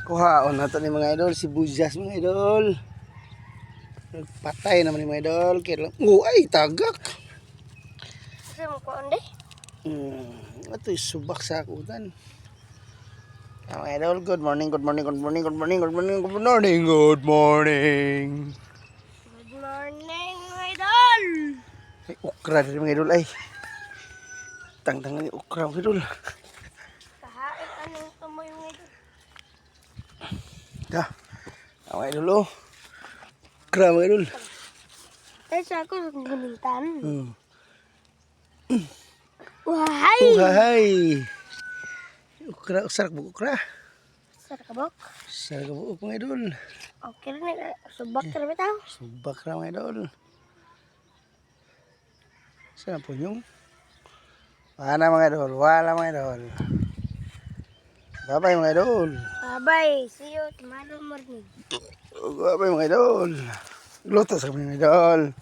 Kuhaon na ito ni mga idol, si Bujas mga idol. Patay naman ni mga idol. Ay, tagak. Kasi mo ko onde? Ito yung subak sa akutan. Mga idol, good morning, good morning, good morning, good morning, good morning, good morning, good morning. Good morning, mga idol! Ay, ukra din mga idol ay. Tangtangan yung ukra mga idol. Kahain anong tumoy mga idol? Ya, mga idol oh. Ukra mga idol. Ay, sa ako gunintan. Wahay! Wahay! Ukra, sarak buk ukra. Sarap kabok. Sarak buk mga idol. Okay rin na. Subak ka rin bitaw. Subak na mga idol. Saan po yung? Wala mga idol, wala mga idol. Bye-bye mga idol. Bye-bye. See you tomorrow morning. Bye-bye mga idol. Luto sa mga idol.